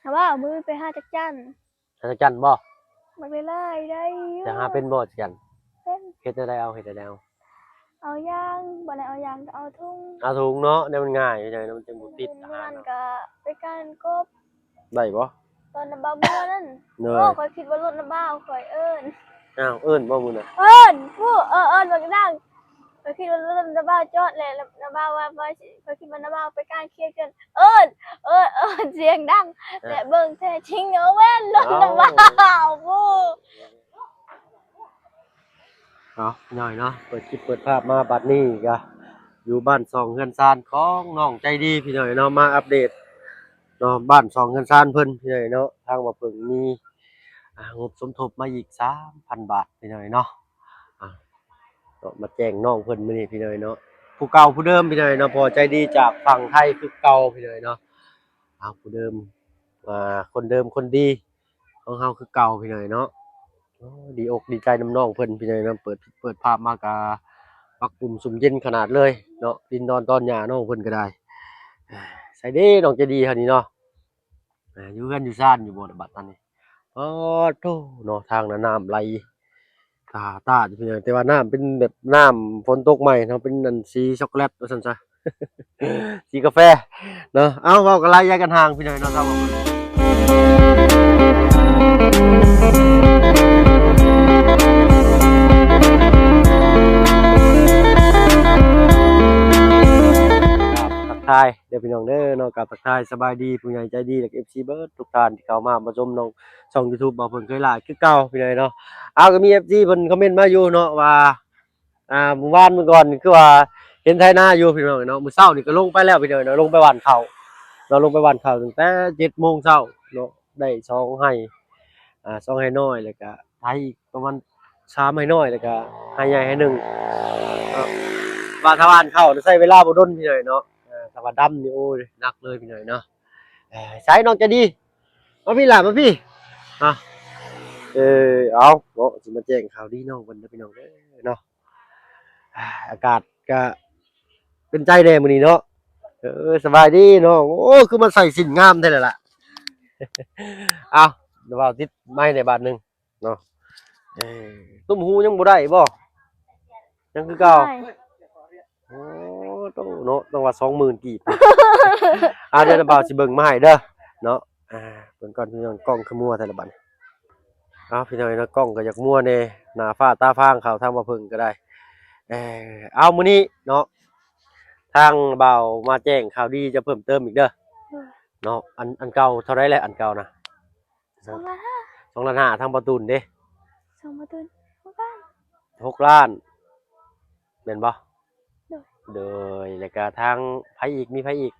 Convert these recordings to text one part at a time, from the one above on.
ถามว่าเอามือไปหาจักจันจักจั่นบ่มันไปไล่ได้จะหาเป็นบ่จักจั่นเป็นเฮ็ดจั่งใดเอาเฮ็ดจั่งใดเอาเอายางบ่ได้เอายางก็เอาทุ่งเอาถุงเนาะเนี่ยมันง่ายอยู่จังได๋มันจังบ่ติดอาหารมันเนาะก็ไปการกบได้บ่ตอนน้ำบ้าบัวนั่นเนโอ้ยข่อยคิดว่ารถน้ำบ้าข่อยเอิ้นอ้าวเอิ้นบ่มื้อน่ะเอิ้นผู้เอิ้นบักดังข่อยคิดว่ารถน้ำบ้าจอดแหละน้ำบ้าว่าข่อยคิดว่าน้ำบ้าไปการเคลียร์กันเอิ้นเสียงดังแต่เบิ่งแท้จริงเอาแม่นรถน้ำบ้าผู้ เนาะหน่อยเนาะเปิดคลิปเปิดภาพมาบัดนี้ก็อยู่บ้านสองเฮือนซานของน้องใจดีพี่หน่อยเนาะมาอัปเดตเนาะบ้านสองเฮือนซานเพิ่นพี่หน่อยเนาะทางว่าเพิ่งมีงบสมทบมาอีก 3,000 บาทพี่หน่อยเนาะอ่าก็มาแจ้งน้องเพิ่นมื้อนี้พี่หน่อยเนาะผู้เก่าผู้เดิมพี่หน่อยเนาะพอใจดีจากฝั่งไทยคือเก่าพี่หน่อยเนาะผู้เดิมคนเดิมคนดีของเฮาคือเก่าพี่หน่อยเนาะโอ้ดีอกดีใจนำน้องเพิ่นพี่หน่อยเนาะเปิดภาพมากะปักปุ่มสุ่มเย็นขนาดเลยเนาะดินดอนตอนหญ้าน้องเพิ่นก็ได้ใส่เด้น้องใจดีเฮานี่เนาะอยู่กันอยู่ซ่านอยู่บ่ล่ะบัดตอนนี้อ้อโธ่เนาะทางน่ะน้ำไหลตาอยู่พี่น้องแต่ว่าน้ำเป็นแบบน้ำฝนตกใหม่เนาะเป็นอันสีช็อกโกแลตว่าซั่นซะ สีกาแฟเนาะเอ้าเว้ากันหลายแยกกันห่างพี่น้องเนาะครับผมทักทายเด้อพี่น้องเด้อเนาะกับทักทายสบายดีผู้ใหญ่ใจดีและ FC เบิดทุกท่านที่เข้ามาชมน้องช่อง YouTube บ่าวเพิ่นเคยหลายคือเก่าพี่น้องเนาะเอาก็มี FC เพิ่นคอมเมนต์มาอยู่เนาะว่าเมื่อวานมื้อก่อนคือว่าเห็นไถนาอยู่พี่น้องเนาะมื้อเช้านี่ก็ลงไปแล้วพี่น้องเนาะลงไปหว่านข้าวเราลงไปหว่านข้าวตั้งแต่7:00 นเช้าเนาะได้2ไร่2ไร่น้อยแล้วก็ไถอีกประมาณ3ไร่น้อยแล้วก็ไร่ใหญ่ไร่หนึ่งเนาะว่าถ้าหว่านข้าวใช้เวลาบ่ดนพี่น้องเนาะถ้าว่าดำนี่โอ้ยหนักเลยพี่น้องเนาะใช้น้องจะดีมาพี่ล่ะมาพี่อ่ะเอาเนาะสิมาแจ้งข่าวดีน้องเพิ่นเด้อพี่น้องเด้อเนาะอากาศก็เป็นใจแน่มื้อนี้เนาะสบายดีเนาะโอ้คือมันใส่สินงามแท้เลยล่ะเอาเดี๋ยวเอาติดไม้ในบาทหนึงเนาะเออตุ้มหูยังบ่ได้บ่ยังคือเก่าโอ้ต้องเนาะต้องว่า20,000กีบเดี๋ยวบ่าวสิเบิ่งมาให้เด้อเนาะเบิ่งก่อนพี่น้องกล้องคือมัวแต่ละบัดพี่น้องเนาะกล้องก็อยากมัวแน่หน้าฟ้าตาฟางเข้าทางบ่เพิ่งก็ได้เอามื้อนี้เนาะทางบ่าวมาแจ้งข่าวดีจะเพิ่มเติมอีกเด้อเนาะอันเก่าเท่าไรแหละอันเก่านะ2,500,000ทางประตูนเด้2ประตู6,000,000แม่นบ่โดยแล้วก็ทางไผอีกมีไผอีก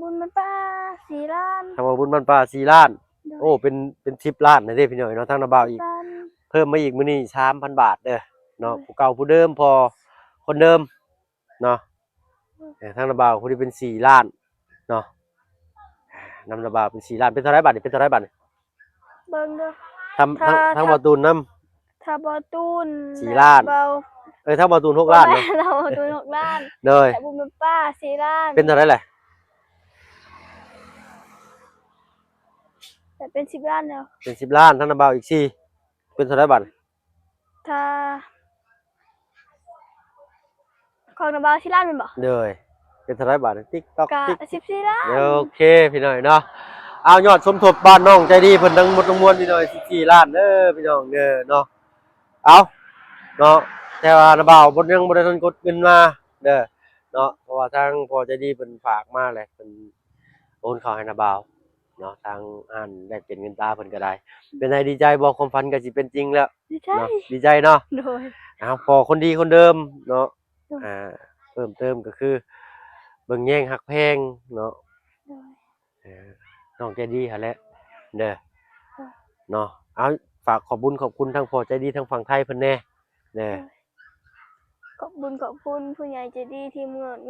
บุญมันป้า4 ล้านทางว่าบุญบ้านป่า4,000,000โอ้เป็น10,000,000นะเด้พี่น้อยเนาะทางนาบ่าวอีกเพิ่มมาอีกมื้อนี้ 3,000 บาทเด้อเนาะผู้เก่าผู้เดิมพอคนเดิมเนาะทางนาบ่าวผู้ที่เป็น4,000,000เนาะนำนาบ่าวเป็น4,000,000เป็นเท่าไรบาทนี่เป็นเท่าไรบาทนี่เบิ่งเด้อทางบ่ตูนนำถ้าบ่ตูน4,000,000ทางบ่ตูน6,000,000เนาะถ้าบ่ตูน6,000,000เด้อแต่บุญมันป้า4,000,000เป็นเท่าไรแหละแต่เป็น10 ล้านแล้วเป็น10,000,000ทางนาบ่าวอีก4เป็นเท่าไรบาทถ้าของน้ำบาว4 ล้านแม่นบ่เด้อเป็นเท่าไรบาท TikTok ก็14 ล้านโอเคพี่น้อยเนาะเอายอดสมทบบ้านน้องใจดีเพิ่นทั้งหมดทั้งมวลพี่น้อย14 ล้านเด้อพี่น้องเด้อเนาะเอาเนาะแต่ว่านาบ่าวบ่ยังบ่ได้ทันกดเงินมาเด้อเนาะเพราะว่าทางพ่อใจดีเพิ่นฝากมาแหละเพิ่นโอนเข้าให้นาบ่าวเนาะทางได้เป็นเงินตาเพิ่นก็ได้เป็นไงดีใจบ่ความฝันก็สิเป็นจริงแล้วดีใจเนาะดีใจเนาะโดยพอคนดีคนเดิมเนาะเพิ่มเติมก็คือเบิ่งแย่งฮักแพงเนาะน้องใจดีหั่นแหละเด้อเนาะเอาฝากขอบคุณทั้งพ่อใจดีทั้งฝั่งไทยเพิ่นแน่ขอบคุณผู้ใหญ่ใจดีที่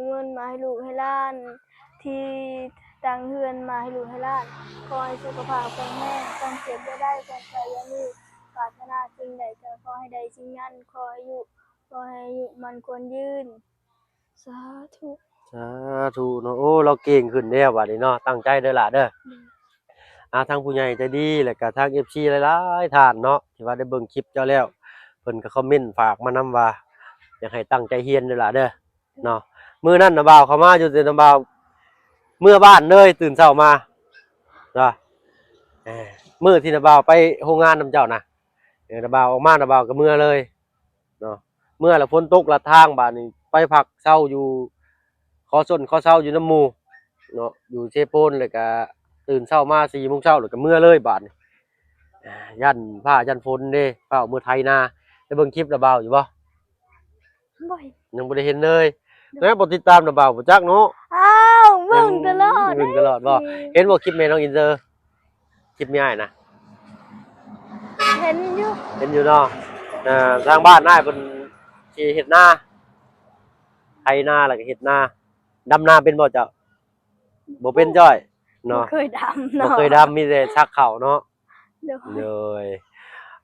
เงินมาให้ลูกให้หลานที่ตั้งเฮือนมาให้ลูกให้หลานขอให้สุขภาพแข็งแรงความเจ็บบ่ได้ความไข้อย่ามีปรารถนาสิ่งใดก็ขอให้ได้สิ่งนั้นขอให้อายุมันควรยืนสาธุเนาะโอ้เราเก่งขึ้นแล้วบัดนี้เนาะตั้งใจเด้อล่ะเด้อ ทางผู้ใหญ่ใจดีแล้วก็ทาง FC หลายๆท่านเนาะที่ว่าได้เบิ่งคลิปเจ้าแล้วเพิ่นก็คอมเมนต์ฝากมานำว่าอยากให้ตั้งใจเรียนเด้อล่ะเด้อเนาะมื้อนั้นน่ะบ่าวเข้ามาอยู่แต่น่ะบ่าวเมื่อบ้านเลยตื่นเช้ามาเนาะมื้อที่น่ะบ่าวไปโรงงานนำเจ้าน่ะน่ะบ่าวออกมาน่ะบ่าวก็เมื่อเลยเนาะเมื่อแล้วฝนตกลัดทางบัดนี้ไปพักเช้าอยู่ขอส้นขอเช้าอยู่น้ำหมู่เนาะอยู่เชโปนแล้วก็ตื่นเช้ามา4 โมงเช้าแล้วก็เมื่อเลยบัดนี้ยันฟ้ายันฝนเด้ฟ้าเมื่อไทยนาได้เบิ่งคลิปน่ะบ่าวอยู่บ่ บ่อย ยังบ่ได้เห็นเลยแม่บ่ติดตามน่ะบ่าวบ่จักเนาะอ้าวเบิ่งตลอด เบิ่งตลอดบ่เห็นบ่คลิปแม่น้องอินเตอร์คลิปแม่อ้ายนะ เห็นอยู่ เห็นอยู่เนาะทางบ้านอ้ายเพิ่นสิเฮ็ดนาไถนาแล้วก็เฮ็ดนาดำนาเป็นบ่เจ้าบ่เป็นจ้อย บ่ เนาะ เคยดำ บ่ เนาะ เคยดำมีแต่ชักเข้าเนาะ เดี๋ยว เลย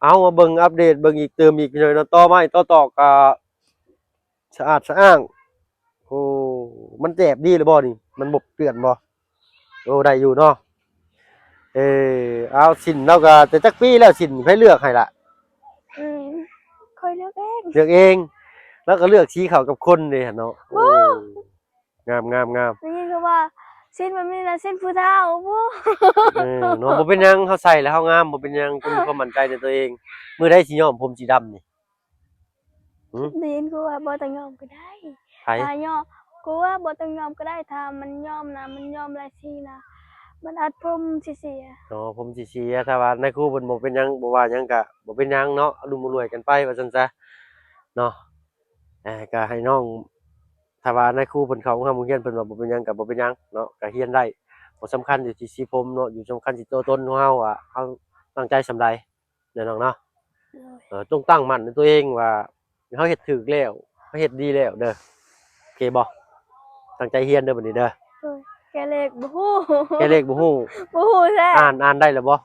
เอามาเบิ่งอัปเดตเบิ่งอีกเติมอีกหน่อยเนาะต่อมาอีกต่อก็สะอาดสะอ้างโอ้มันแจ่บดีหรือบ่นี่มันบ่เปื้อนบ่โอ้ได้อยู่เนาะเอาสินเราก็แต่จักปีแล้วสินไผเลือกให้ล่ะ อืมค่อยเลือกเอง เลือกเองแล้วก็เลือกชี้เขากับคนนี่เนาะโอ้งามนี่คือว่าเส้นมันนี่นะเส้นผู้เฒ่าบ่ เนาะบ่เป็นหยังเฮาใส่แล้วเฮางามบ่เป็นหยังก็มีความมั่นใจในตัวเองมื้อใดสิย้อมผมสีดำนี่ ได้ยินกูว่าบ่ต้องยอมก็ได้ ไผ ถ้ายอมกูว่าบ่ต้องยอมก็ได้ถ้ามันยอมนะมันยอมหลายทีนะมันอัดผมสิเสีย เนาะผมสิเชียร์ถ้าว่าในครูเพิ่นบ่เป็นหยังบ่ว่าหยังก็บ่เป็นหยังเนาะอรุมอร่วยกันไปว่าซั่นซะเนาะก็ให้น้องถ้าว่าในครูเพิ่นเข้าโรงเรียนเพิ่นว่าบ่เป็นหยังก็บ่เป็นหยังเนาะก็เรียนได้บ่สำคัญอยู่ที่สีผมเนาะอยู่สำคัญที่ตัวตนของเฮาว่าเฮาตั้งใจส่ำใดเนาะน้องเนาะจงตั้งมั่นในตัวเองว่าเฮาเฮ็ดถูกแล้วเฮาเฮ็ดดีแล้วเด้อโอเคบ่ตั้งใจเรียนเด้อบัดนี้เด้อ เออแกเลขบ่ฮู้ แค่เลขบ่ฮู้ บ่ฮู้แท้ อ่านได้แล้วบ่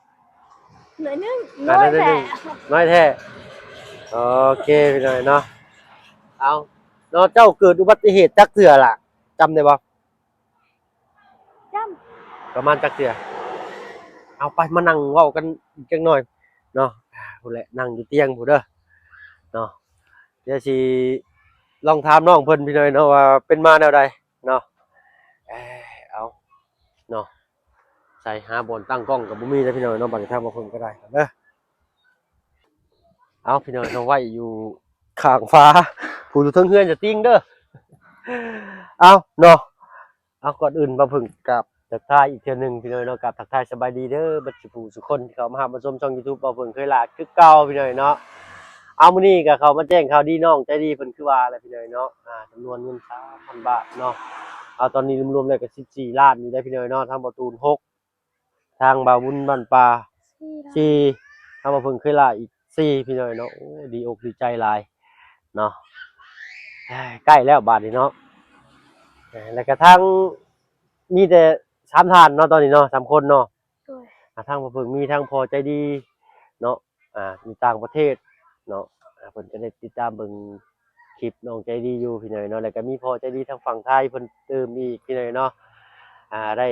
หน่อยนึง อ่า น้อย ได้ แท้ น้อยแท้โอเคพี่น้อยเนาะเอาเนาะเจ้าเกิดอุบัติเหตุจักเทื่อล่ะจำได้บ่ จำ ประมาณจักเทื่อเอาไปมานั่งเว้ากันอีกจักหน่อยเนาะพู้นแหละนั่งอยู่เตียงพู้นเด้อเนาะเดี๋ยวสิลองถามน้องเพิ่นพี่น้อยเนาะว่าเป็นมาแนวใดเนาะเอาเนาะใส่หาบอนตั้งกล้องก็บ่มีแล้วพี่น้อยเนาะบัดนี้ทางบ่เพิ่นก็ได้เด้อเอาพี่น้อยเนาะไว้อยู่ข้างฟ้าผู้อยู่เทิงเฮือนจะติ้งเด้อเอาเนาะเอาก่อนอื่นบ่เพิ่งกับทักทายอีกเทื่อหนึงพี่น้อยเนาะกับทักทายสบายดีเด้อบัดสิผู้สุคนที่เข้ามาหามาชมช่อง YouTube บ่เพิ่งเคยลาคือเก่าพี่น้อยเนาะเอามื้อนี้ก็เข้ามาแจ้งข่าวดีน้องใจดีเพิ่นคือว่าแหละพี่น้อยเนาะจำนวนเงิน 3,000 บาทเนาะเอาตอนนี้รวมๆแล้วก็14ล้านนี่ได้พี่น้อยเนาะทางบ่ตูน6ทางบ่าวบุญบ้านป่า4ทางบ่เพิ่งเคยลาอีก4พี่น้อยเนาะโอ้ดีอกดีใจหลายเนาะใกล้แล้วบาดนี้เนาะแล้วก็ทางมีแต่3ท่านเนาะตอนนี้เนาะ3คนเนาะ โดย ทางบ่เพิ่งมีทางพอใจดีเนาะอยู่ต่างประเทศเนาะเพิ่นก็ได้ติดตามเบิ่งคลิปน้องใจดีอยู่พี่น้อยเนาะแล้วก็มีพอใจดีทางฝั่งไทยเพิ่นเติมอีกพี่น้อยเนาะได้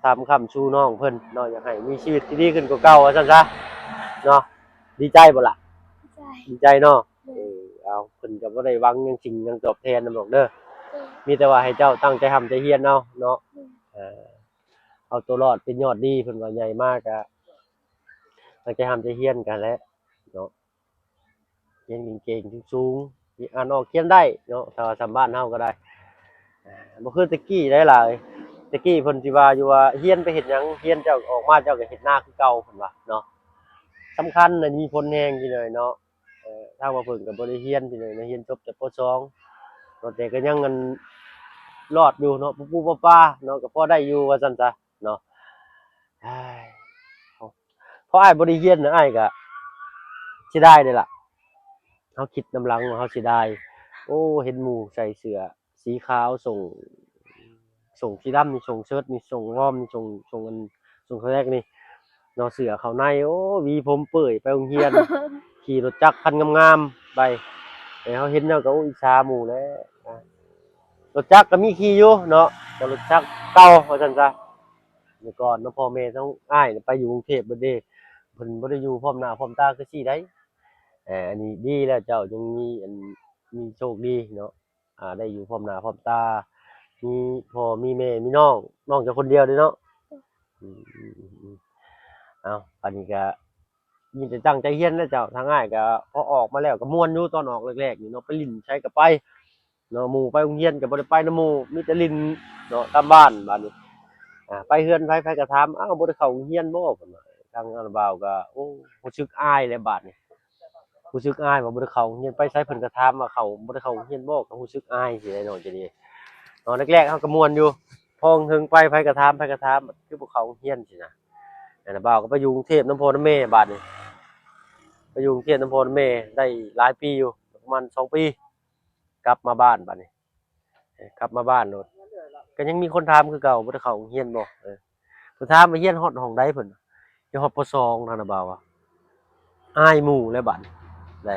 ทำคำชูน้องเพิ่นเนาะอยากให้มีชีวิตที่ดีขึ้นกว่าเก่าว่าซั่นซะเนาะดีใจบ่ล่ะ ใจ ดีใจเนาะเอาเพิ่นก็บ่ได้หวังหยังสิ่งหยังตอบแทนนำดอกเด้อมีแต่ว่าให้เจ้าตั้งใจทำใจเฮียนเอาเนาะเอาตัวรอดเป็นยอดดีเพิ่นว่าใหญ่มากอะตั้งใจทำใจเฮียนกันแหละเนาะเรียนเก่งๆสูงๆอ่านออกเขียนได้เนาะถ้าว่าสำบ้านเฮาก็ได้บ่คือแตะกี้ได้ล่ะแตะกี้เพิ่นสิว่าอยู่ว่าเฮียนไปเฮ็ดหยังเฮียนเจ้าออกมาเจ้าก็เฮ็ดนาคือเก่าเพิ่นว่าเนาะสำคัญน่ะมีผลแฮงพี่น้อยเนาะถ้าว่าเพิ่นก็บ่ได้เฮียนพี่น้อยนะเฮียนจบแต่ป .2 เนาะแต่ก็ยังกันรอดอยู่เนาะปู่ๆป้าๆเนาะก็พอได้อยู่ว่าซั่นซะเนาะเพราะอ้ายบ่ได้เรียนน่ะอ้ายก็สิได้เด้ล่ะเฮาคิดนำหลังว่าเฮาสิได้โอ้เห็นหมู่ใส่เสื้อสีขาวส่งสีดำนี่ส่งเชิ้ตนี่ส่งวอร์มนี่ส่งอันส่งครั้งแรกนี่เนาะเสื้อเข้าในโอ้หวีผมเปื่อยไปโรงเรียน ขี่รถจักรคันงามๆไปแต่เฮาเห็นแล้วก็โอ้อิจฉาหมู่แหล้วรถจักรก็มีขี่อยู่เนาะแต่รถจักรเก่าว่าซั่นซะ เมื่อก่อนเนาะพ่อแม่ต้องอ้ายไปอยู่กรุงเทพเบิดเด้เพิ่นบ่ได้อยู่พร้อมหน้าพร้อมตาคือสิได้อันนี้ดีแล้วเจ้ายังมีมีโชคดีเนาะได้อยู่พร้อมหน้าพร้อมตามีพ่อมีแม่มีน้องน้องเจ้าคนเดียวเด้เนาะอืมๆๆอ้าวอันนี้ก็มีแต่ตั้งใจเรียนแล้วเจ้าทางอ้ายก็พอออกมาแล้วก็ม่วนอยู่ตอนออกแรกๆนี่เนาะไปลิ้นไสก็ไปเนาะหมู่ไปโรงเรียนก็บ่ได้ไปนำหมู่มีแต่ลิ้นเนาะตามบ้านบัดนี้ ไปเฮือนไผก็ถามอ้าวบ่ได้เข้าโรงเรียนบ่เพิ่นว่าทางอันบ่าวก็โอ้รู้สึกอายแหละบาดนี้รู้สึกอายว่าบ่ได้เข้าโรงเรียนไปไสเพิ่นก็ถามว่าบ่ได้เข้าโรงเรียนบ่ก็รู้สึกอายสิได้เนาะจังนี้ตอนแรกๆเฮาก็ม่วนอยู่พอถึงไปไผก็ถามคือบ่เข้าโรงเรียนสินะอันน่ะบ่าวก็ไปอยู่กรุงเทพนำพ่อนำแม่บาดนี้ไปอยู่กรุงเทพนำพ่อนำแม่ได้หลายปีอยู่ประมาณ2ปีกลับมาบ้านบัดนี้กลับมาบ้านโลดก็ยังมีคนถามคือเก่าบ่ได้เข้าโรงเรียนบ่เพิ่นถามว่าเรียนฮอดห้องใดเพิ่นอยู่ฮอดป. 2นั่นน่ะบ่าวว่าอายหมู่แล้วบัดนี้ได้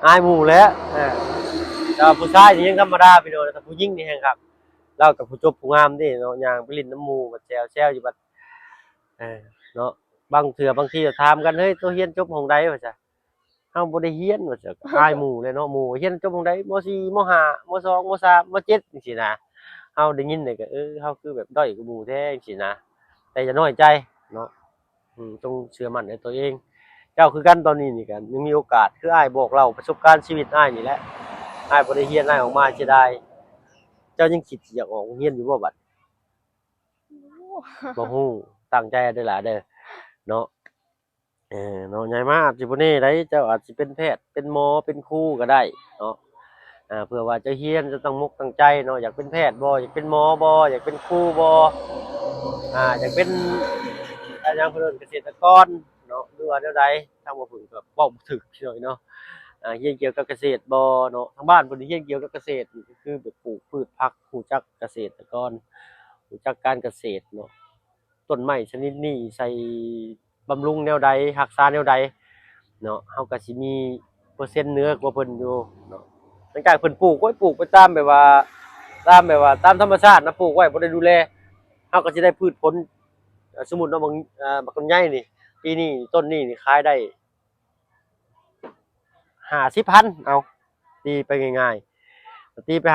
อายหมู่แล้วแต่ว่าผู้ชายนี่ยังธรรมดาพี่น้องแต่ผู้หญิงนี่แฮ่งคักเราก็ผู้จบผู้งามเด้เนาะย่างไปเล่นน้ำหมู่ก็แซวๆอยู่บัดเออเนาะบางเทื่อบางทีก็ถามกันเฮ้ยตัวเรียนจบห้องใดว่าซั่นเฮาบ่ได้เรียนว่าซั่นอายหมู่แหละเนาะหมู่เรียนจบห้องใดม. 4ม. 5ม. 2ม. 3ม. 7จังซี่นะเฮาได้ยินนี่ก็เฮาคือแบบด้อยกว่าหมู่แท้จังซี่นะแต่อย่าน้อยใจเนาะ ต้องเชื่อมั่นในตัวเองเจ้าคือกันตอนนี้นี่กันยังมีโอกาสคืออ้ายบอกเล่าประสบการณ์ชีวิตอ้ายนี่แหละอ้ายบ่ได้เรียนอ้ายออกมาเสียดายเจ้ายังคิดสิอยากออกโรงเรียนอยู่บ่บัดบ่ฮู้ตั้งใจเด้อหล่ะเด้อเนาะเนาะใหญ่มาอาจสิบ่แน่ได้เจ้าอาจสิเป็นแพทย์เป็นหมอเป็นครูก็ได้เนาะเพื่อว่าเจ้าเรียนจะต้องมุกตั้งใจเนาะอยากเป็นแพทย์บ่อยากเป็นหมอบ่อยากเป็นครูบ่อยากเป็นหยังเพิ่นเอิ้นเกษตรกรเนาะหรือว่าแนวใดทางบ่เพิ่นก็เว้าบ่ถูกหน่อยเนาะเรียนเกี่ยวกับเกษตรบ่เนาะทางบ้านเพิ่นนี่เรียนเกี่ยวกับเกษตรนี่ก็คือแบบปลูกพืชผักรู้จักเกษตรกรรู้จักการเกษตรเนาะต้นไม้ชนิดนี้ใส่บำรุงแนวใดรักษาแนวใดเนาะเฮาก็สิมีเปอร์เซ็นต์เหนือกว่าเพิ่นอยู่เนาะหลังจากเพิ่นปลูกไว้ปลูกไปตามแบบว่าตามธรรมชาตินะปลูกไว้บ่ได้ดูแลเฮาก็สิได้พืชผลสมมุติเนาะบักลำไยนี่ปีนี้ต้นนี้นี่ขายได้50,000เอาตีไปง่ายๆตีไป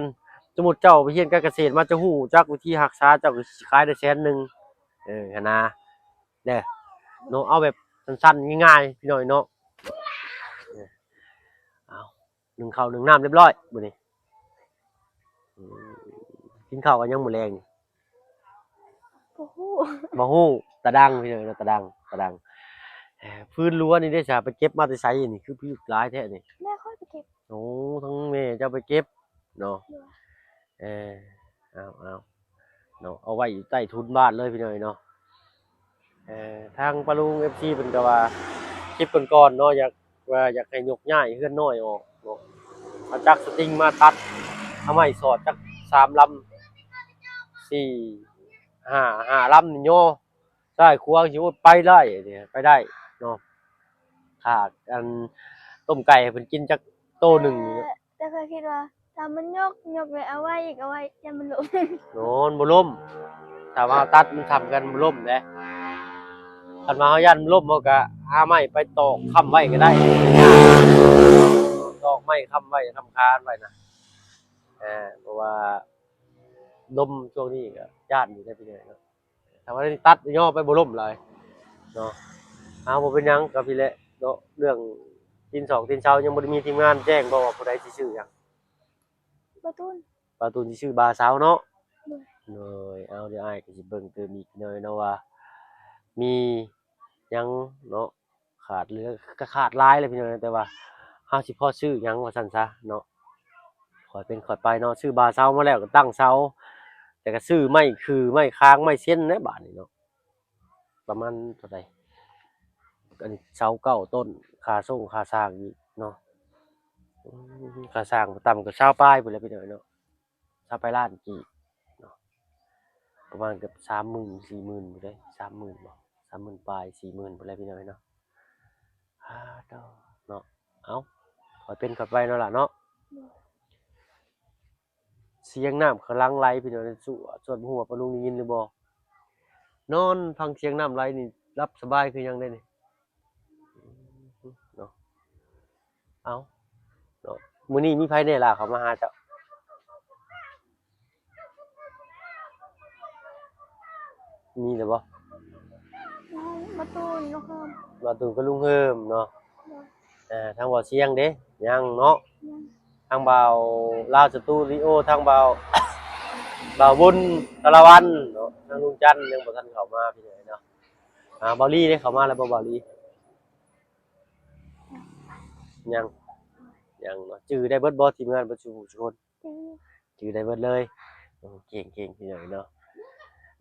50,000สมมุติเจ้าไปเรียนการเกษตรมาจะรู้จักวิธีรักษาเจ้าก็สิขายได้100,000หั้นนะเด้อเนาะเอาแบบสั้นๆง่ายๆพี่น้อยเนาะเออเอานึ่งข้าวนึ่งน้ำเรียบร้อยมื้อนี้อืมกินข้าวกันยังมื้อแลงนี่ บ่ฮู้บ่ฮู้ตะดังพี่น้อยเนาะตะดังพื้นรั้วนี่เด้ซะไปเก็บมาแต่ไสนี่คือพืชหลายแท้นี่ แม่ค่อยไปเก็บโอ้ทั้งแม่เจ้าไปเก็บเนาะด้วยเออเอาเนาะเอาไว้อยู่ใต้ทุนบ้านเลยพี่น้อยเนาะทางปะลุง FC เพิ่นก็ว่าคลิปก่อนๆเนาะอยากให้ยกย้ายเฮือนน้อยออกเนาะเอาจักรสติงมาตัดเอาไม้สอดจัก3ลำ4 5ลำนี่ย่อซ้ายขวาสิว่าไปได้เนี่ยไปได้เนาะขาดอันต้มไก่ให้เพิ่นกินจักโตหนึ่ง แต่เคยคิดว่าถ้ามันยกไปเอาไว้อีกเอาไว้อย่ามันล้ม โน่นบ่ล่มถ้าว่าตัดมันทำกันบ่ล่มเด้คันว่าเฮายันมันล่มเฮาก็หาไม้ไปตอกค้ำไว้ก็ได้ตอกไม้ค้ำไว้ค้ำคานไว้นะเพราะว่าลมช่วงนี้ก็ย้านอยู่ได้พี่น้อยเนาะถ้าว่าตัดย่อไปบ่ล่มเลยเนาะบ่เป็นหยังก็พี่แหละเนาะเรื่องตีนสองตีนเช้ายังบ่ได้มีทีมงานแจ้งบ่ว่าผู้ใดสิชื่อหยังบ่ตุนปาตูนสิชื่อบาสาวเนาะ ด้วยเลยเอาเดี๋ยวอ้ายก็สิเบิ่งเติมอีกหน่อยเนาะว่ามีหยังเนาะขาดเหลือก็ขาดหลายเลยพี่น้องแต่ว่าเฮาสิพอซื้อหยังว่าซั่นซะเนาะค่อยเป็นค่อยไปเนาะซื้อบาเซามาแล้วก็ตั้งเซาแต่ก็ซื้อไม้คือไม้ค้างไม้เส้นนะบาดนี้เนาะประมาณเท่าใดอันนี้เสา9ต้นค่าส่งค่าสร้างอีกเนาะค่าสร้างบ่ต่ำกว่า20ปลายพุ่นแหละพี่น้องเนาะ20ปลายล้านกีบ ประมาณเกือบ30,000 40,000พู้นเด้30,000บ่30,000ปลาย40,000พู้นแหละพี่น้อยเนาะดอเนาะเอ้าค่อยเป็นค่อยไปเนาะล่ะเนาะเสียงน้ำกำลังไหลพี่น้อยสั่วส่วนหัวปะลุงได้ยินหรือบ่ นอนฟังเสียงน้ำไหลนี่รับสบายคือยังได้นี่เนาะเอาเนาะมื้อนี้มีไผแน่ล่ะเขามาหาเจ้ามีแต่บ่ มาตูนเนาะครับ บ่ตูนกับลุงเฮิมเนาะ โดย ทางบ่าวเสียงเด้ยังเนาะ ยัง ทางบ่าวลาวสตูดิโอทางบ่าว บ่าวบุญตะละวันเนาะทางลุงจันทร์ยังบ่ทันเข้ามาพี่น้อยเนาะบ่าวลี่ได้เข้ามาแล้วบ่บ่าวลี่ยังยังเนาะจื้อได้เบิดบ่ทีมงานเบิดทุกคน จริง จื้อได้เบิดเลยโอ้เก่งๆพี่น้อยเนาะ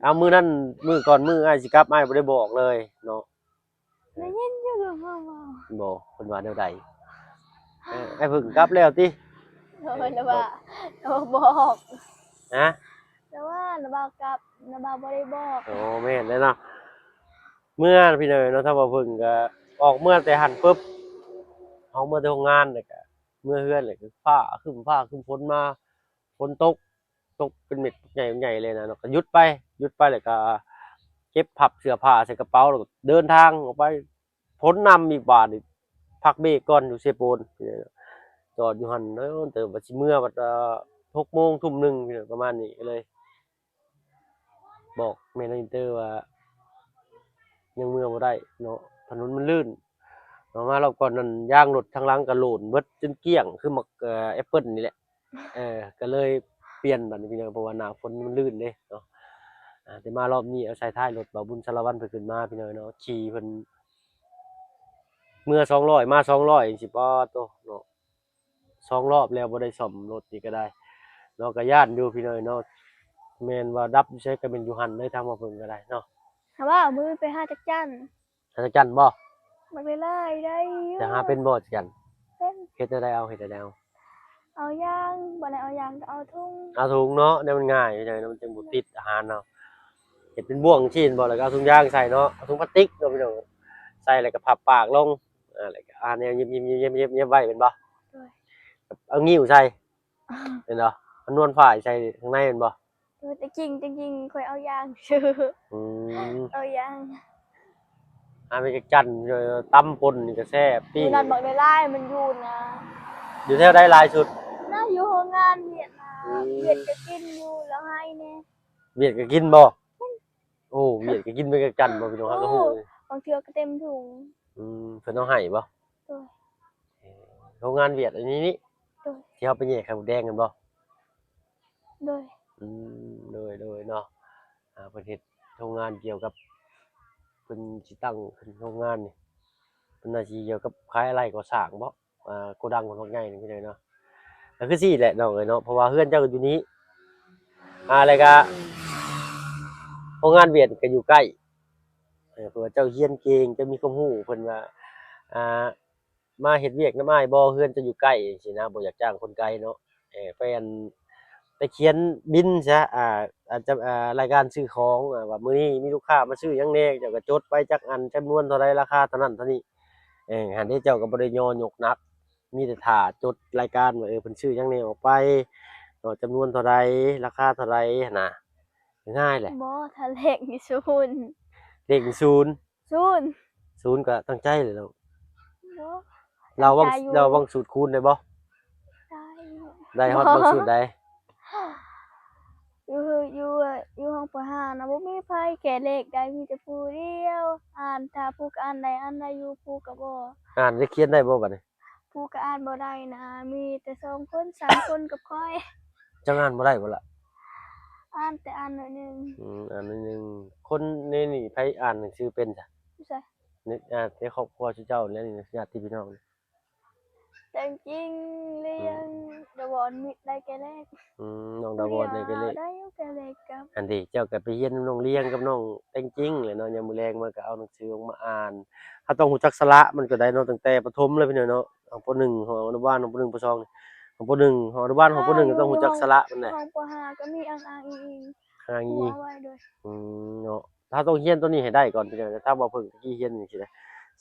เอามื้อนั้นมื้อก่อนมื้ออ้ายสิกลับอ้ายบ่ได้บอกเลยเนาะ ได้ยินอยู่หรือเปล่า บ่เพิ่นว่าแนวใดอ้ายเพิ่งกลับแล้วติ โดยแล้วว่าบอก ฮะ แล้วว่าระบากับระบาบ่ได้บอก โอ้แม่นเลยเนาะเมื่อพี่เนยเนาะถ้าว่าเพิ่งก็ออกเมื่อแต่หันปุ๊บเอาเมื่อที่โรงงานเลยก็เมื่อเฮือนเลยคือฟ้าขึ้นฝนมาฝนตกเป็นเม็ดใหญ่เลยนะเนาะก็หยุดไปเลยก็เก็บพับเสื้อผ้าใส่กระเป๋าแล้วก็เดินทางออกไปฝนนำอีกบาทนี่พักเบรกก่อนอยู่เซโปนพี่เนยจอดอยู่หันเนาะเติมบัดสิเมื่อบัด6 โมงทุ่มหนึ่งพี่เนยประมาณนี้ก็เลย บอกแม่นอินเตอร์ว่ายังเมื่อบ่ได้เนาะถนนมันลื่นมารอบก่อนนั้นยางรถทางหลังก็โหลนเบิดจนเกลี้ยงคือหมักแอปเปิ้ลนี่แหละก็เลยเปลี่ยนบัดนี้พี่น้องเพราะว่าหน้าฝนมันลื่นเด้เนาะแต่มารอบนี้เอาใส่ท้ายรถบ่าวบุญสารวัตรเพิ่นขึ้นมาพี่น้องเนาะขี่เพิ่นเมื่อ200มา200จังซี่บ่โตเนาะ2 รอบแล้วบ่ได้ซ่อมรถนี่ก็ได้เนาะก็ย้านอยู่พี่น้องเนาะแม่นว่าดับอยู่ไสก็เป็นอยู่หั่นเลยทางว่าเพิ่นก็ได้เนาะ ถามว่าเอามือไปหาจักจัน จักจั่นบ่ มันไปไล่ได้อยู่ จะหาเป็นบ่จักจั่น เป็น เฮ็ดจั่งใดเอาเฮ็ดจั่งใดเอา เอายางบ่ได้เอายางก็เอาทุ่ง เอาถุงเนาะเนี่ยมันง่ายอยู่จังมันจังบ่ติดอาหารเนาะเฮ็ดเป็นบ่วงชิ้นบ่แล้วก็เอาถุงยางใส่เนาะเอาถุงพลาสติกเนาะพี่น้องใส่แล้วก็พับปากลงแล้วก็แนวยิบๆๆๆๆไว้เป็นบ่ ด้วย เอางิ้วใส่เป็นบ่เอานวลฝ่ายใส่ข้างในเป็นบ่ ด้วยแต่จริงค่อยเอายางชื่อ อืม เอายาง เป็นจักจั่นตำป่นนี่ก็แซ่บ อ ปิ้ง ยู่นั่นบอกได้ไล่มันอยู่นะ อยู่แถวใดหลายสุด น่าอยู่โรงงานเวียดนาม อืม เวียดก็กินอยู่แล้วให้แน่ เวียดก็กินบ่โอ้เวียดก็กินเป็นจักจั่นบ่พี่น้องครับก็ฮู้ บางเทื่อก็เต็มถุง เพิ่นเอาให้บ่ ด้วย โรงงานเวียดอันนี้นี่ ด้วย ที่เขาไปแย่ไข่มดแดงกันบ่ ด้วย โดยเนาะเพิ่นเฮ็ดโรงงานเกี่ยวกับเพิ่นสิตั้งขึ้นโรงงานนี่เพิ่นน่าสิเกี่ยวกับขายอะไรก่อสร้างบ่โกดังของพวกใหญ่นี่พี่น้อยเนาะก็คือซี่แหละน้องเอ้ยเนาะเพราะว่าเฮือนเจ้าก็อยู่นี้แล้วก็โรงงานเวียดก็อยู่ใกล้เผื่อเจ้าเรียนเก่งจะมีความรู้เพิ่นว่าอ่ามาเฮ็ดเวียกนำอ้ายบ่เฮือนจะอยู่ใกล้จังซี่นะบ่อยากจ้างคนไกลเนาะไปเขียนบิลซะอาจจะรายการซื้อของว่ามื้อนี้มีลูกค้ามาซื้อหยังแหน่เจ้าก็จดไปจักอันจำนวนเท่าใดราคาเท่านั้นเท่านี้หันนี้เจ้าก็บ่ได้ย่อยกนักมีแต่ท่าจดรายการว่าเพิ่นซื้อหยังแหน่ออกไปจำนวนเท่าใดราคาเท่าใดหั้นน่ะง่ายแหละ บ่ทะเลกนี่ศูนย์ เลข0 ศูนย์ 0ก็ตั้งใจเลยเนาะ บ่ เราวัง ใจอยู่ เราวังสูตรคูณได้บ่ ได้ ได้ฮอดบางสูตรใด อยู่ห้องปห้านะบ่มีไผแก่เลขได้มีแต่ผู้เดียว อ่านถ้าผู้ก็อ่านได้อ่านได้อยู่ผู้ก็บ่ อ่านได้เขียนได้บ่บัดนี้ ผู้ก็อ่านบ่ได้นะมีแต่2คน3คนกับข้อย จังอ่านบ่ได้บ่ล่ะ อ่านแต่อ่านหน่อยหนึง อ่านนิดนึงคนในนี่ไผอ่านหนังสือเป็นจ้ะ ผู้ใส่ ในครอบครัวชื่อเจ้าแล้วนี่ญาติพี่น้องนี่ แต่จริงๆเรียนดวอนมีได้แก่เลข น้องดาวอนนี่ก็เลย ได้อยู่แก่เลขกับ อันนี้เจ้าก็ไปเรียนนำน้องเลี้ยงกับน้องแต่งจริงแหละเนาะยามมื้อแลงมันก็เอาหนังสือออกมาอ่านถ้าต้องรู้จักสระมันก็ได้เนาะตั้งแต่ประถมเลยพี่น้องเนาะของป .1 ของอนุบาลของป .1 ป .2 นี่ของป .1 ของอนุบาลของป .1 ก็ต้องรู้จักสระมันแหละ ห้องปห้าก็มีอ่างๆอี ทาง ๆหั นี้ วไว้ด้วย เนาะถ้าต้องเรียนตัวนี้ให้ได้ก่อนพี่น้องถ้าบ่เพิ่งตะกี้เรียนจังซี่นะ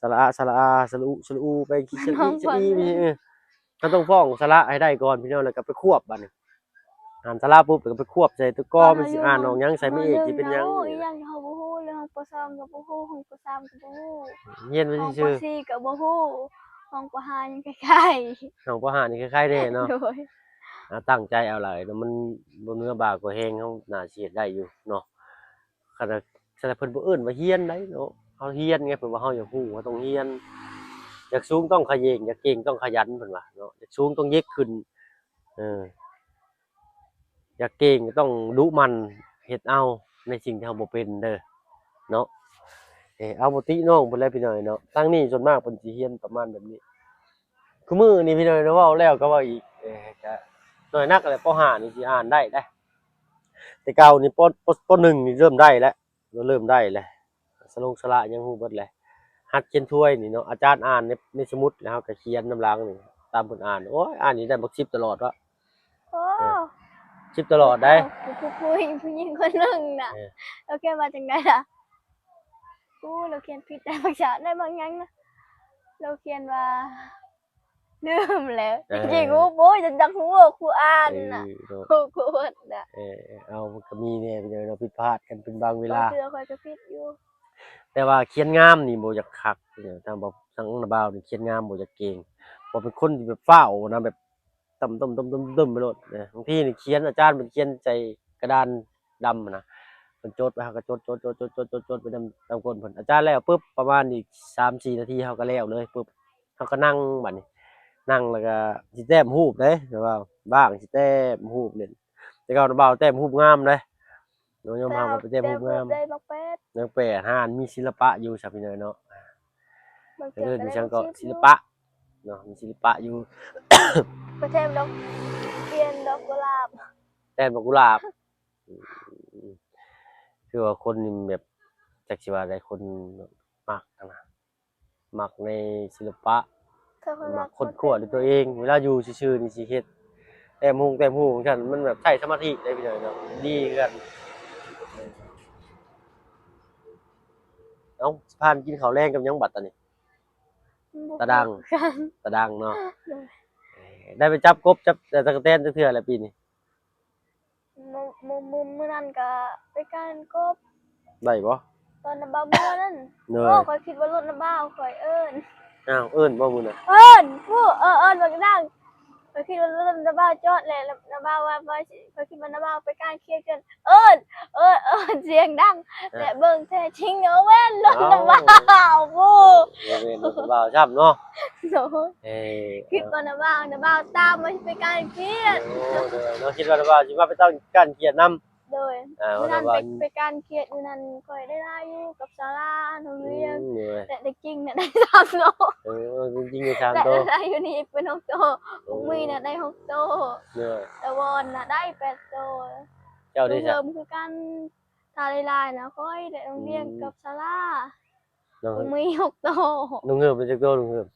สระอาสระอาสระอุสระอูไปคิดสระอีสระอีนี่ถ้าต้องฟ้องสระให้ได้ก่อนพี่น้องแล้วก็ไปควบบัดนี้อ่านสระปุ๊บแล้วก็ไปควบใส่ตะกร้อมันสิอ่านออกหยังใส่ไม่เอกสิเป็นหยัง อีหยังเขาบ่ฮู้ เลยห้องป .2 ก็บ่ฮู้ห้องป .3 ก็บ่ฮู้เฮียนไว้ห้องป ซื่อ .4 ก็บ่ฮู้ห้องป .5 ยังใกล้ๆน้องปห้านี่คล้ายๆแน่เนาะ ๆโดยตั้งใจเอาหลายเนาะมันบ่เนื้อบากกว่าแฮงเฮาน่าสิเฮ็ดได้อยู่เนาะคันเพิ่นบ่เอิ้นว่าเฮียนได้เนาะเฮาเฮียนไงเพิ่นว่าเฮาอยากฮู้ว่าต้องเฮียนอยากสูงต้องเขย่งอยากเก่งต้องขยันเพิ่นว่าเนาะอยากสูงต้องเย็กขึ้นเอออยากเก่งก็ต้องดุมันเฮ็ดเอาในสิ่งที่เฮาบ่เป็นเด้อเนาะเอาบ่ติน้องเพิ่นแหละพี่น้อยเนาะทางนี้ส่วนมากเพิ่นสิเฮียนประมาณแบบนี้คือมื้อนี้พี่น้อยเนาะเว้าแล้วก็เว้าอีกก็น้อยนักแหละปห้านี่สิอ่านได้เด้ แต่เก่านี่ปหนึ่งนี่เริ่มได้แล้วเริ่มได้แล้วสระยังฮู้เบิดแล้วหัดเขียนถ้วยนี่เนาะอาจารย์อ่านในสมุดแล้วก็เขียนนำหลังนี่ตามเพิ่นอ่านโอ้ยอ่านนี่ได้บัก10ตลอดวะโอ้เออ10ตลอดได้ผู้หญิงคนหนึงน่ะเออเราเขียนมาจังได๋ล่ะเราเขียนผิดได้บางอย่างได้บางอย่างนะเราเขียนว่าลืมแล้วจริงๆโอ้ยจะจักฮู้ว่าครูอ่านน่ะเนาะครูเวิร์ดน่ะเอามันก็มีแน่พี่น้อยเนาะผิดพลาดกันเป็นบางเวบางลาเทื่อข้อยก็ผิดอยู่แต่ว่าเขียนงามนี่บ่อยากคักทางทางนาบ่าวนี่เขียนงามบ่อยากเก่งบ่เป็นคนที่แบบฟ้าวนะแบบต่ำๆๆๆไปโลดบางทีนี่เขียนอาจารย์เพิ่นเขียนใส่กระดานดำอะนะเพิ่นจดไว้เฮาก็จดๆๆๆๆๆไปนำก้นเพิ่นอาจารย์แล้วปึ๊บประมาณอีก3-4นาทีเฮาก็แล้วเลยปึ๊บเฮาก็นั่งบัดนี้นั่งแล้วก็สิแต้มรูปเด้แบบว่าบ้างสิแต้มรูปเล่นแต่ก่อนนาบ่าวแต้มรูปงามเด้น้องยอมรับว่าไปแต้มรูปงาม ได้บักเป็ดนางแปรหานมีศิลปะอยู่ซะพี่น้อยเนาะบางเอิ้นมีเทื่อก็ได้หยังก็บักชิบอยู่ศิลปะเนาะมีศิลปะอยู่ ไปแทมดอกเทียนดอกกุหลาบแต่ดอกกุหลาบอืมคือว่าคนนี่แบบจักสิว่าได้คนมักอะนะมักในศิลปะถ้าคนมัมักคกค้นนคว้าด้วยตัวเองเวลาอยู่ซื่อๆนี่สิเฮ็ดแต้มหูของฉันมันแบบใช้สมาธิได้พี่น้อยเนาะดีคือกันเอ้าสิพากันกินข้าวแลงกับหยังบัดตอนนี้ตะดัง กัน ตะดังเนาะ โดย ได้ไปจับกบจับตะกะแตนจักเทื่อแล้วปีนี้ มื้อนั้นก็ไปการกบได้บ่ตอนน้ำบ้าบัวนั่นเด้อโอ้ข้อยคิดว่ารถน้ำบ้าวข้อยเอิ้นอ้าวเอิ้นบ่มื้อน่ะเอิ้นผู้เอิ้นบักดังข้อยคิดว่ารถน้ำบ้าวจอดแล้วน้ำบ้าวว่าข้อยคิดว่าน้ำบ้าวไปการเคลียร์กันเอิ้นเสียงดังแต่เบิ่งแท้จริงเอาแม่นรถน้ำบ้าวผู้ บ่แม่นรถบ่าวช้ำเนาะโอ้ยเอ้คิดว่าน้ำบ้าวตามมาไปการเคลียร์ โอ้เด้อเนาะคิดว่าบ่าวสิมาไปต้องการเขียนนำโดยมื้อนั้นไปการเคลียร์มื้อนั้นข้อยได้ลาอยู่กับศาลาโรงเรียนแต่เด็กจริงน่ะได้3โต จริงๆ3แต่โตได้อยู่นี่เป็น6โตพวกมีน่ะได้6โตเด้อแต่วอนน่ะได้8โตเจ้าได้ซะ เริ่มคือกันทาลายๆนะค่อยได้โรงเรียนกับศาลาน้องพวกมี6โตน้องเงิบเป็นจักโตน้องเงิบ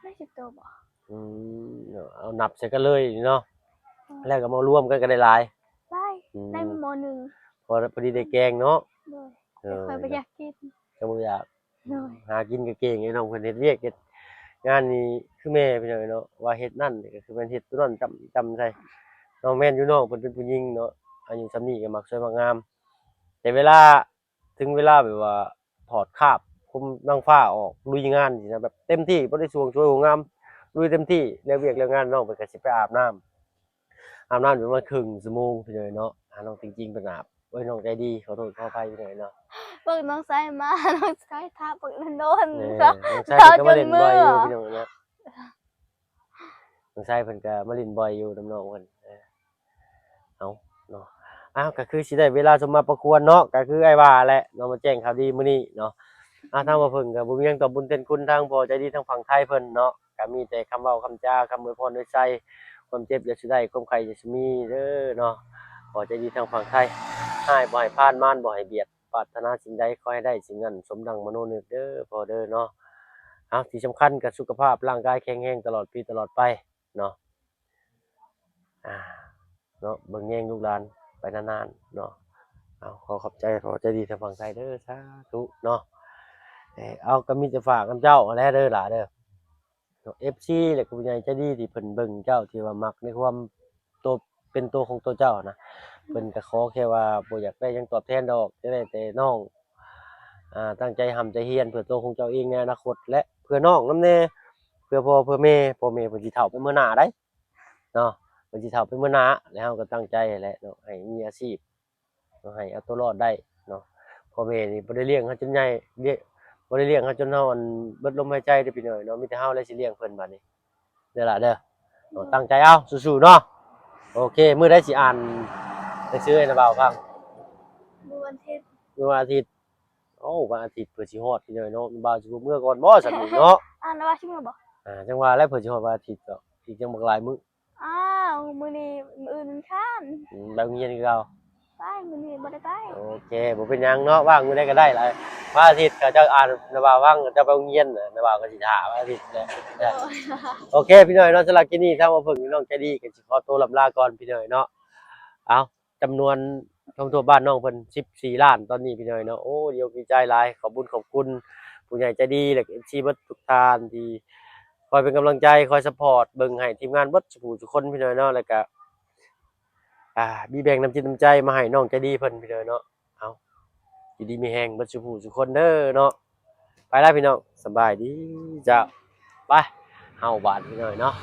ได้10โตบ่อืเอานับใส่กันเลยเนาะแล้วก็มารวมกันก็ได้หลายได้ได้มหนึ่งพอดีได้แกงเนาะโดยแต่ค่อยบ่อยากกินก็บ่อยากโดยหากินก็เก่งไอ้น้องเพิ่นเฮ็ดเวียกเฮ็ดงานนี้คือแม่พี่น้อยเนาะว่าเฮ็ดนั่นนี่ก็คือมันเฮ็ดตัวนั้นจำใส่น้องแม่นอยู่น้องเพิ่นเป็นผู้หญิงเนาะอายุส่ำนี้ก็มักสวยมักงามแต่เวลาถึงเวลาแบบว่าถอดคราบคุมนางฟ้าออกลุยงานสินะแบบเต็มที่บ่ได้สวงสวยหัวงามลุยเต็มที่แล้วเวียกแล้วงานน้องเพิ่นก็สิไปอาบน้ำอยู่ประมาณครึ่งชั่วโมงพี่น้อยเนาะน้องจริงๆเพิ่นอาบโอ้ยน้องใจดีขอโทษขออภัยพี่น้อยเนาะ เบิ่งน้องไสมาน้องไสทาปึกโดนน้องชายเพิ่นก็มาเล่นบ่อยอยู่พี่น้องเนาะน้องชายเพิ่นก็มาเล่นบ่อยอยู่นำน้องเพิ่นเอาเนาะอ้าวก็คือสิได้เวลาสมมาประควรเนาะก็คือไอ้ว่าแหละเนาะมาแจ้งข่าวดีมื้อนี้เนาะทางว่าเพิ่นก็บ่มีหยังตอบบุญเต้นคุณทางพ่อใจดีทางฝั่งไทยเพิ่นเนาะก็มีแต่คำเว้าคำจาคำอวยพรโดยใจความเจ็บอย่าสิได้ความไข้อย่าสิมีเด้อเนาะพ่อใจดีทางฝั่งไทยให้บ่ให้พลาดม่านบ่ให้เบียดปรารถนาสิ่งใดขอให้ได้สิ่งนั้นสมดังมโนนึกเด้อพ่อเด้อเนาะที่สำคัญก็สุขภาพร่างกายแข็งแรงตลอดปีตลอดไปเนาะอ่าเนาะเบิ่งแย่งลูกหลานไปนานๆเนาะขอขอบใจพ่อใจดีทางฝั่งไทยเด้อสาธุเนาะเอาก็มีแต่ฝากกับเจ้าแลเด้อหล่ะเด้อ FC แล้วก็ผู้ใหญ่ใจดีที่เพิ่นเบิ่งเจ้าที่ว่ามักในความตัวเป็นตัวของตัวเจ้านะ เพิ่นก็ขอแค่ว่าบ่อยากได้หยังตอบแทนดอกจะได้แต่น้องตั้งใจทำใจเฮียนเพื่อตัวของเจ้าเองในอนาคตและเพื่อน้องนำแน่เพื่อพ่อเพื่อแม่พ่อแม่เพิ่นสิเฒ่าไปมื้อหน้าได้เนาะเพิ่นสิเฒ่าไปมื้อหน้าแล้วเราก็ตั้งใจแหละเนาะให้มีอาชีพเนาะให้เอาตัวรอดได้เนาะพ่อแม่นี่บ่ได้เลี้ยงเฮาจนใหญ่บ่ได้เลี้ยงเฮาจนเฮาเบิดลมหายใจเด้อพี่น้อยเนาะมีแต่เฮาแหละสิเลี้ยงเพิ่นบัดนี้เด้อล่ะเด้อเนาะตั้งใจเอาสู้ๆเนาะโอเคมื้อใดสิอ่านหนังสือให้นะบ่าวฟัง มื้อวันอาทิตย์ มื้อวันอาทิตย์โอ้วันอาทิตย์เพิ่นสิฮอดพี่น้อยเนาะบ่าวสิบ่เมื่อก่อนบ่ซั่นนี่เนาะ อ่านว่าชิมื้อบ่ จังว่าแล้วเพิ่นสิฮอดวันอาทิตย์ก็อีกจังบักหลายมื้อ อ้าวมื้อนี้มื้ออื่นมันค้าน ไปโรงเรียนคือเก่า ไปมื้อนี้บ่ได้ไป โอเคบ่เป็นหยังเนาะว่างมื้อใดก็ได้หลายวันอาทิตย์ก็จะอ่านนะบ่าวว่างจะไปโรงเรียนน่ะนะบ่าวก็สิท่าวันอาทิตย์แหละได้โอเคพี่น้อยเนาะสำหรับคลิปนี้ถ้าว่าเพิ่นน้องใจดีก็สิขอตัวลำลาก่อนพี่น้อยเนาะเอาจำนวนท่องทั่วบ้านน้องเพิ่น14ล้านตอนนี้พี่น้อยเนาะโอ้เดี๋ยวดีใจหลายขอบคุณผู้ใหญ่ใจดีและ FC เบิดทุกท่านที่คอยเป็นกำลังใจคอยซัปพอร์ตเบิ่งให้ทีมงานเบิดทุกผู้ทุกคนพี่น้อยเนาะแล้วก็มีแบ่งน้ำจิตน้ำใจมาให้น้องใจดีเพิ่นพี่น้อยเนาะเอาอยู่ดีมีแฮงเบิดทุกผู้ทุกคนเด้อเนาะไปแล้วพี่น้องสบายดีจ้าไปเฮาบาดพี่น้อยเนาะ